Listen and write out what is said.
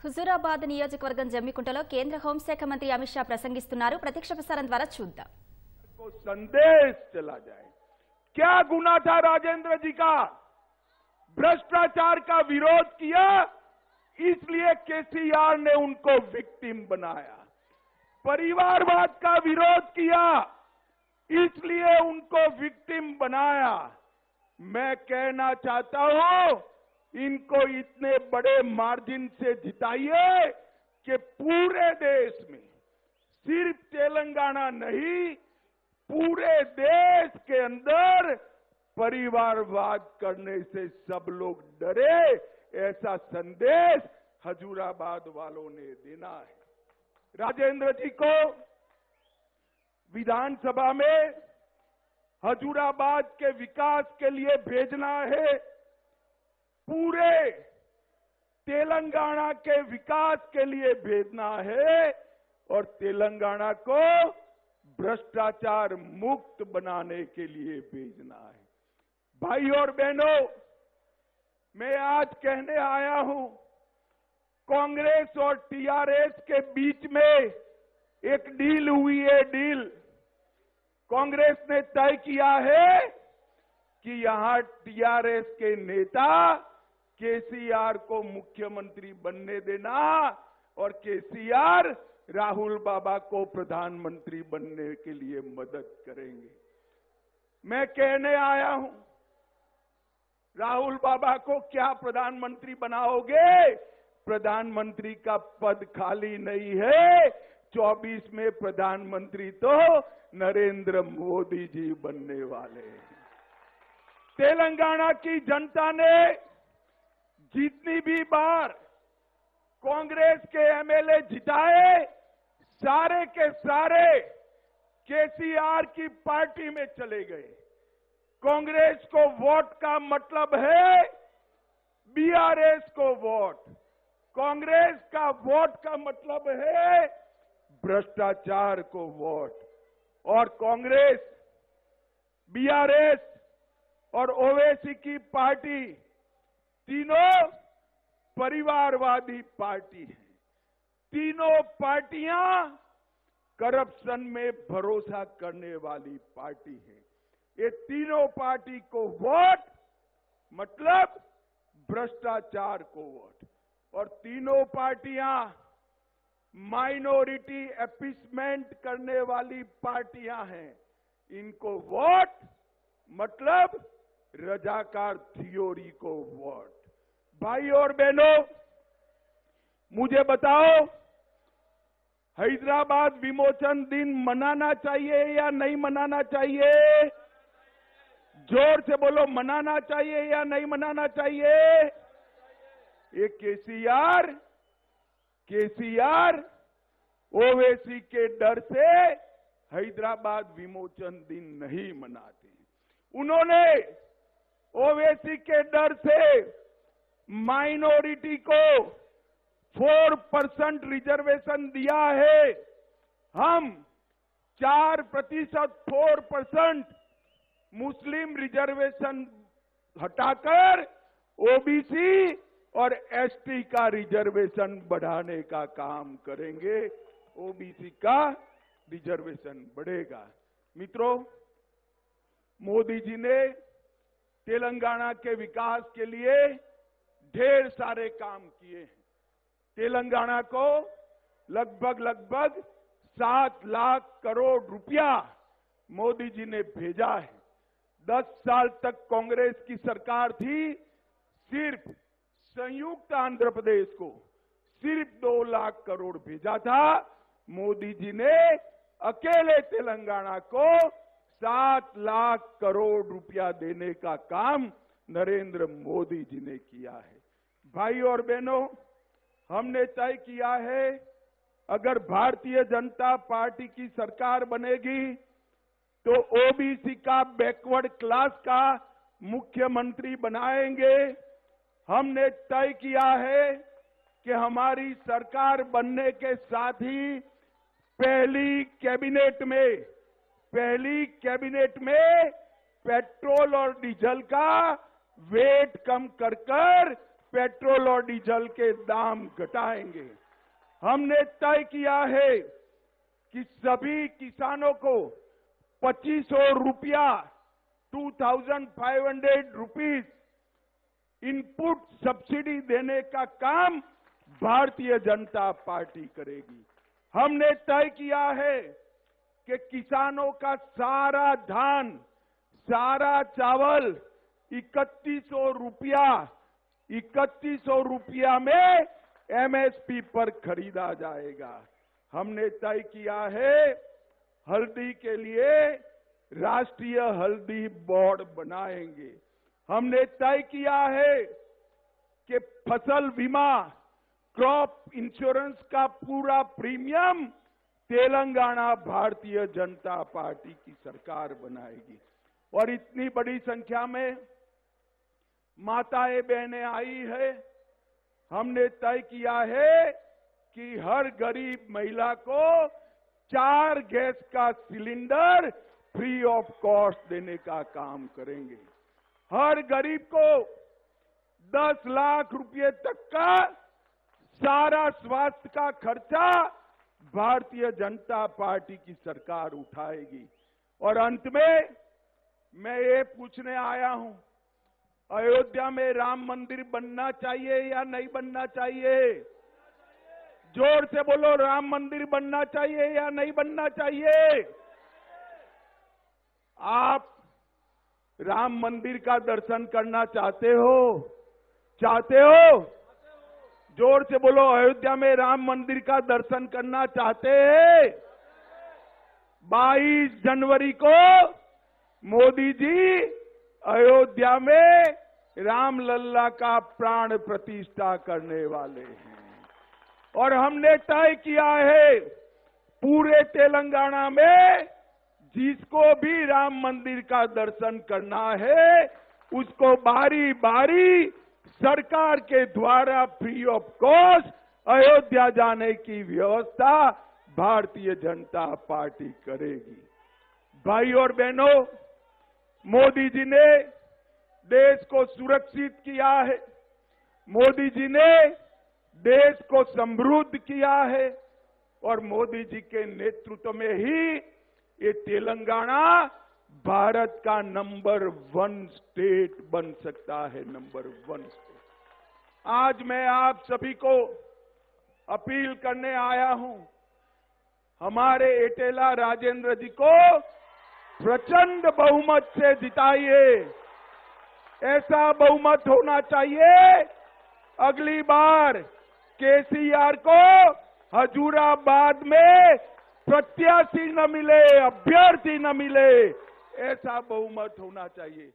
హుజూరాబాద్ నియోజకవర్గం జమ్మికుంటలో కేంద్ర హోంశాఖ మంత్రి అమిత్ షా ప్రసంగిస్తున్నారు. ప్రత్యక్ష ప్రసారం ద్వారా చూద్దాం. संदेश चला जाए। क्या गुना था राजेंद्र जी का? भ्रष्टाचार का विरोध किया, इसलिए केसीआर ने उनको विक्टिम बनाया। परिवारवाद का विरोध किया, इसलिए उनको विक्टिम बनाया। मैं कहना चाहता हूं, इनको इतने बड़े मार्जिन से जिताइए कि पूरे देश में, सिर्फ तेलंगाना नहीं, पूरे देश के अंदर परिवारवाद करने से सब लोग डरे। ऐसा संदेश हजूराबाद वालों ने देना है। राजेंद्र जी को विधानसभा में हजूराबाद के विकास के लिए भेजना है। पूरे तेलंगाना के विकास के लिए भेजना है और तेलंगाना को भ्रष्टाचार मुक्त बनाने के लिए भेजना है। भाई और बहनों, मैं आज कहने आया हूं, कांग्रेस और टीआरएस के बीच में एक डील हुई है। डील कांग्रेस ने तय किया है कि यहां टीआरएस के नेता केसीआर को मुख्यमंत्री बनने देना और केसीआर राहुल बाबा को प्रधानमंत्री बनने के लिए मदद करेंगे। मैं कहने आया हूं, राहुल बाबा को क्या प्रधानमंत्री बनाओगे? प्रधानमंत्री का पद खाली नहीं है। 24 में प्रधानमंत्री तो नरेंद्र मोदी जी बनने वाले हैं। तेलंगाना की जनता ने जितनी भी बार कांग्रेस के एमएलए जिताए, सारे के सारे केसीआर की पार्टी में चले गए। कांग्रेस को वोट का मतलब है बीआरएस को वोट। कांग्रेस का वोट का मतलब है भ्रष्टाचार को वोट। और कांग्रेस, बीआरएस और ओवैसी की पार्टी तीनों परिवारवादी पार्टी है। तीनों पार्टियां करप्शन में भरोसा करने वाली पार्टी है। ये तीनों पार्टी को वोट मतलब भ्रष्टाचार को वोट। और तीनों पार्टियां माइनॉरिटी अपीसमेंट करने वाली पार्टियां हैं। इनको वोट मतलब रजाकार थियोरी को वोट। भाई और बहनों, मुझे बताओ, हैदराबाद विमोचन दिन मनाना चाहिए या नहीं मनाना चाहिए? जोर से बोलो, मनाना चाहिए या नहीं मनाना चाहिए? ये केसीआर ओवैसी के डर से हैदराबाद विमोचन दिन नहीं मनाते। उन्होंने ओवैसी के डर से माइनॉरिटी को 4% रिजर्वेशन दिया है। हम 4% 4% मुस्लिम रिजर्वेशन हटाकर ओबीसी और एसटी का रिजर्वेशन बढ़ाने का काम करेंगे। ओबीसी का रिजर्वेशन बढ़ेगा। मित्रों, मोदी जी ने तेलंगाना के विकास के लिए ढेर सारे काम किए हैं। तेलंगाना को लगभग 7 लाख करोड़ रुपया मोदी जी ने भेजा है। 10 साल तक कांग्रेस की सरकार थी। सिर्फ संयुक्त आंध्र प्रदेश को सिर्फ 2 लाख करोड़ भेजा था। मोदी जी ने अकेले तेलंगाना को 7 लाख करोड़ रुपया देने का काम नरेंद्र मोदी जी ने किया है। भाई और बहनों, हमने तय किया है, अगर भारतीय जनता पार्टी की सरकार बनेगी तो ओबीसी का बैकवर्ड क्लास का मुख्यमंत्री बनाएंगे। हमने तय किया है कि हमारी सरकार बनने के साथ ही पहली कैबिनेट में पेट्रोल और डीजल का वेट कम कर पेट्रोल और डीजल के दाम घटाएंगे। हमने तय किया है कि सभी किसानों को 2500 रुपया 2500 रुपीस इनपुट सब्सिडी देने का काम भारतीय जनता पार्टी करेगी। हमने तय किया है कि किसानों का सारा धान, सारा चावल 3100 रुपया में एमएसपी पर खरीदा जाएगा। हमने तय किया है हल्दी के लिए राष्ट्रीय हल्दी बोर्ड बनाएंगे। हमने तय किया है कि फसल बीमा, क्रॉप इंश्योरेंस का पूरा प्रीमियम तेलंगाना भारतीय जनता पार्टी की सरकार बनाएगी। और इतनी बड़ी संख्या में माताएं बहनें आई है। हमने तय किया है कि हर गरीब महिला को 4 गैस का सिलेंडर फ्री ऑफ कॉस्ट देने का काम करेंगे। हर गरीब को 10 लाख रुपए तक का सारा स्वास्थ्य का खर्चा भारतीय जनता पार्टी की सरकार उठाएगी। और अंत में मैं ये पूछने आया हूं, अयोध्या में राम मंदिर बनना चाहिए या नहीं बनना चाहिए? जोर से बोलो, राम मंदिर बनना चाहिए या नहीं बनना चाहिए? आप राम मंदिर का दर्शन करना चाहते हो? चाहते हो? जोर से बोलो, अयोध्या में राम मंदिर का दर्शन करना चाहते हैं? 22 जनवरी को मोदी जी अयोध्या में रामलल्ला का प्राण प्रतिष्ठा करने वाले हैं। और हमने तय किया है पूरे तेलंगाना में जिसको भी राम मंदिर का दर्शन करना है उसको बारी बारी सरकार के द्वारा फ्री ऑफ कॉस्ट अयोध्या जाने की व्यवस्था भारतीय जनता पार्टी करेगी। भाई और बहनों, मोदी जी ने देश को सुरक्षित किया है, मोदी जी ने देश को समृद्ध किया है और मोदी जी के नेतृत्व में ही ये तेलंगाना भारत का नंबर 1 स्टेट बन सकता है, नंबर 1 स्टेट। आज मैं आप सभी को अपील करने आया हूं, हमारे एटेला राजेंद्र जी को प्रचंड बहुमत से जिताइए। ऐसा बहुमत होना चाहिए अगली बार केसीआर को हजूराबाद में प्रत्याशी न मिले, अभ्यर्थी न मिले, ऐसा बहुमत होना चाहिए।